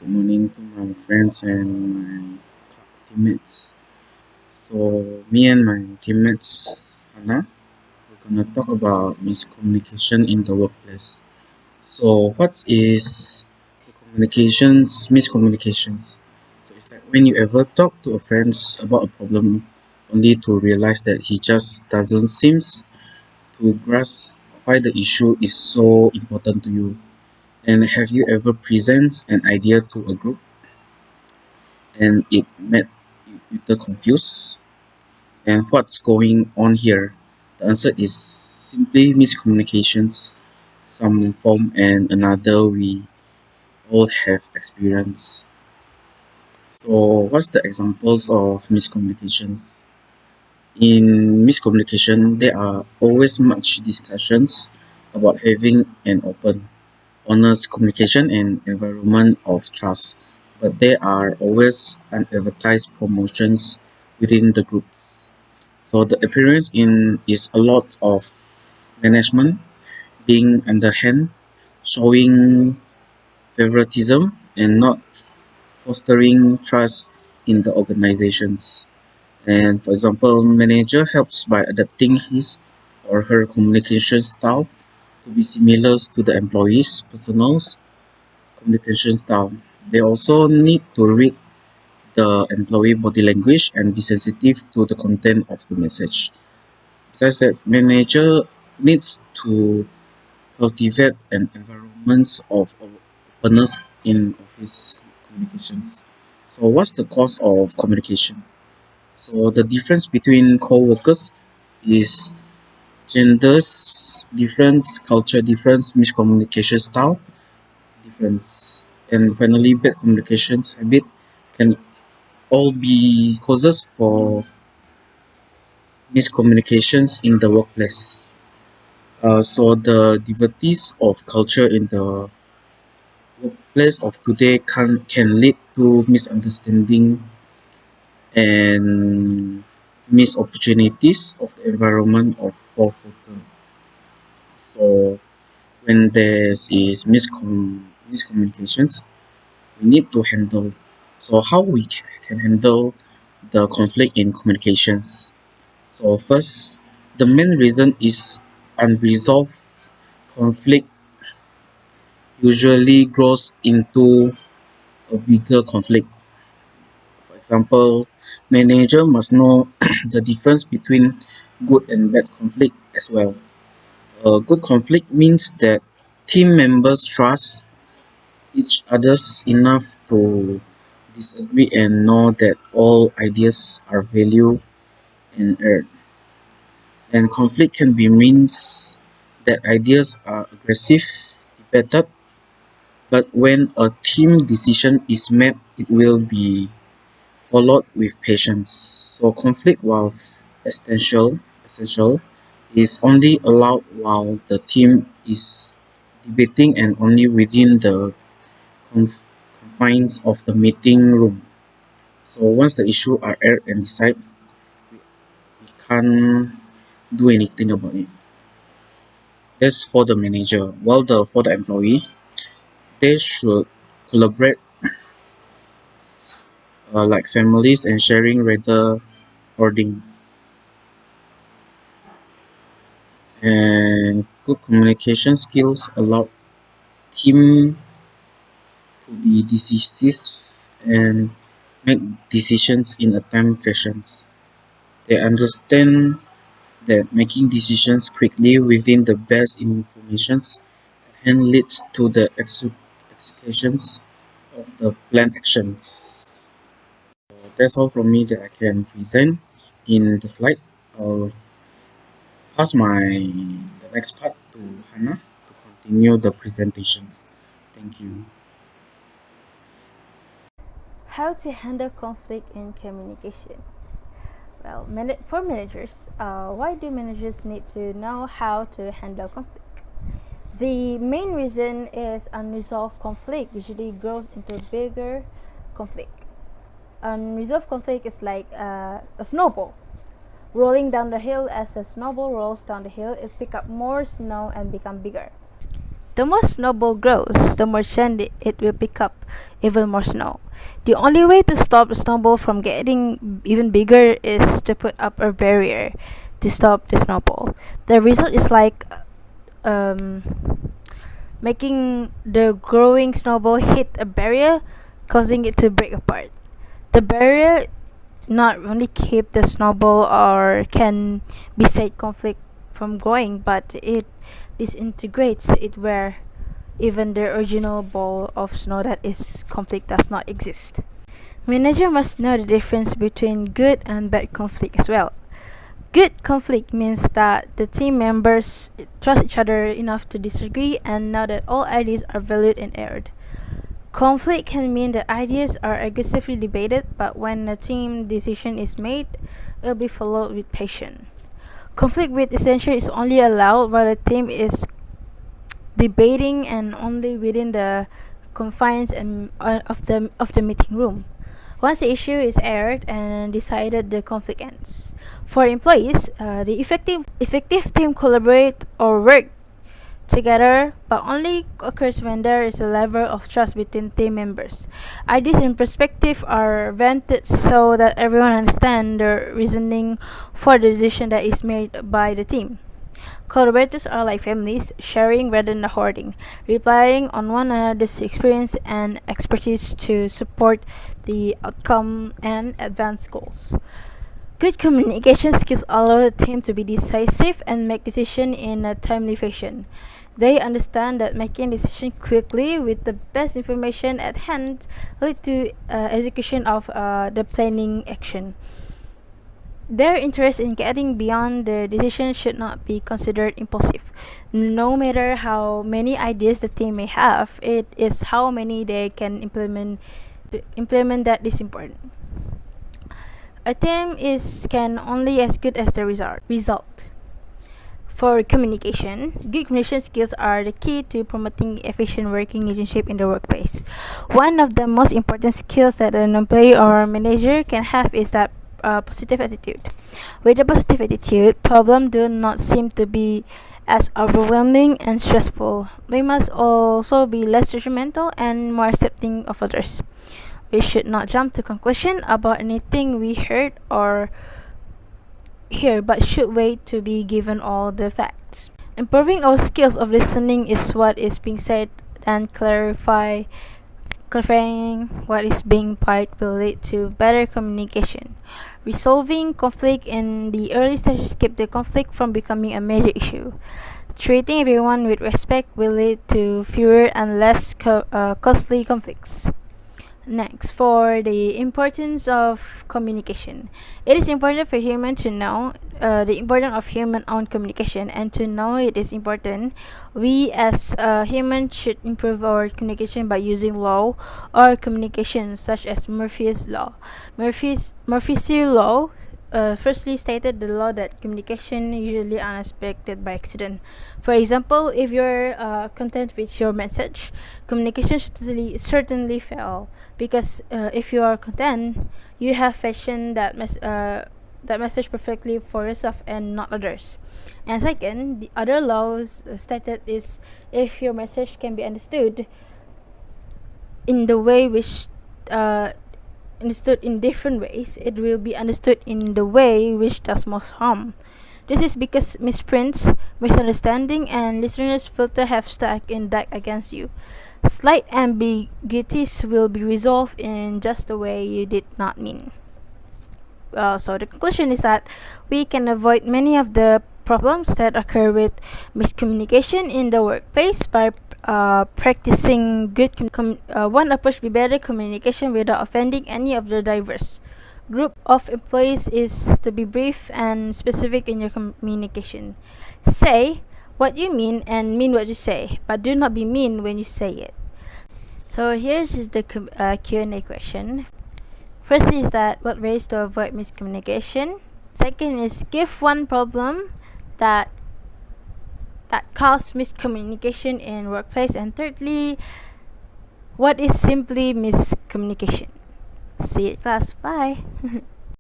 Good morning to my friends and my teammates. So, me and my teammates, Anna, we're gonna talk about miscommunication in the workplace. So, what is the miscommunications? So, it's like when you ever talk to a friend about a problem only to realize that he just doesn't seems to grasp why the issue is so important to you. And have you ever present an idea to a group and it made you confused? And what's going on here? The answer is simply miscommunications, some form and another we all have experienced. So, what's the examples of miscommunications? In miscommunication, there are always much discussions about having an open, honest communication and environment of trust, but there are always unadvertised promotions within the groups. So the appearance in is a lot of management being underhand, showing favoritism and not fostering trust in the organizations. And for example, manager helps by adapting his or her communication style to be similar to the employees' personal communication style. They also need to read the employee body language and be sensitive to the content of the message. Besides that, manager needs to cultivate an environment of openness in office communications. So, what's the cause of communication? So, the difference between co-workers is genders difference, culture difference, miscommunication style difference, and finally, bad communications habit can all be causes for miscommunications in the workplace. So the devotees of culture in the workplace of today can lead to misunderstanding and missed opportunities of the environment of both workers. So when there is miscommunications, we need to handle. So how we can handle the conflict in communications. So first, the main reason is unresolved conflict usually grows into a bigger conflict. For example, manager must know the difference between good and bad conflict as well. A good conflict means that team members trust each others enough to disagree and know that all ideas are valued and heard. And conflict can be means that ideas are aggressive, debated, but when a team decision is made, it will be followed with patience. So conflict, while essential, is only allowed while the team is debating and only within the confines of the meeting room. So once the issue are aired and decided, we can't do anything about it. That's for the manager. While for the employee, they should collaborate like families and sharing rather hoarding. And good communication skills allow team to be decisive and make decisions in a time fashions. They understand that making decisions quickly within the best informations and leads to the executions of the planned actions. So that's all from me that I can present in the slide. I'll pass the next part to Hannah to continue the presentations. Thank you. How to handle conflict in communication? Well, for managers, why do managers need to know how to handle conflict? The main reason is unresolved conflict usually grows into bigger conflict. Unresolved conflict is like a snowball rolling down the hill. As a snowball rolls down the hill, it pick up more snow and become bigger. The more snowball grows, the more chance it will pick up even more snow. The only way to stop the snowball from getting even bigger is to put up a barrier to stop the snowball. The result is like um, making the growing snowball hit a barrier, causing it to break apart. The barrier not only keep the snowball or can beside conflict from growing, but it disintegrates it where even the original ball of snow that is conflict does not exist. Manager must know the difference between good and bad conflict as well. Good conflict means that the team members trust each other enough to disagree and know that all ideas are valued and aired. Conflict can mean that ideas are aggressively debated, but when a team decision is made, it will be followed with patience. Conflict with essential is only allowed while the team is debating and only within the confines of the meeting room. Once the issue is aired and decided, the conflict ends. For employees, the effective team collaborate or work together, but only occurs when there is a level of trust between team members. Ideas and perspective are vented so that everyone understands the reasoning for the decision that is made by the team. Collaborators are like families, sharing rather than hoarding, relying on one another's experience and expertise to support the outcome and advance goals. Good communication skills allow the team to be decisive and make decisions in a timely fashion. They understand that making decisions quickly with the best information at hand lead to execution of the planning action. Their interest in getting beyond the decision should not be considered impulsive. No matter how many ideas the team may have, it is how many they can implement that is important. A team is can only as good as the result. For communication, good communication skills are the key to promoting efficient working relationship in the workplace. One of the most important skills that an employee or manager can have is that positive attitude. With a positive attitude, problems do not seem to be as overwhelming and stressful. We must also be less judgmental and more accepting of others. We should not jump to conclusion about anything we heard or hear, but should wait to be given all the facts. Improving our skills of listening is what is being said and clarifying what is being implied will lead to better communication. Resolving conflict in the early stages keep the conflict from becoming a major issue. Treating everyone with respect will lead to fewer and less costly conflicts. Next, for the importance of communication. It is important for humans to know the importance of human-owned communication, and to know it is important, we as humans should improve our communication by using law or communication such as Murphy's Law. Murphy's Law firstly stated the law that communication usually unexpected by accident. For example, if you're content with your message, communication certainly fail because if you are content, you have fashioned that message perfectly for yourself and not others. And second, the other laws stated is if your message can be understood in the way which understood in different ways, it will be understood in the way which does most harm. This is because misprints, misunderstanding, and listeners' filter have stacked in deck against you. Slight ambiguities will be resolved in just the way you did not mean. So the conclusion is that we can avoid many of the problems that occur with miscommunication in the workplace by practicing good one approach be better communication without offending any of the diverse group of employees is to be brief and specific in your communication. Say what you mean and mean what you say, but do not be mean when you say it. So here's the Q&A question. Firstly is that what ways to avoid miscommunication. Second is give one problem that cause miscommunication in workplace. And thirdly, what is simply miscommunication? See you in class. Bye.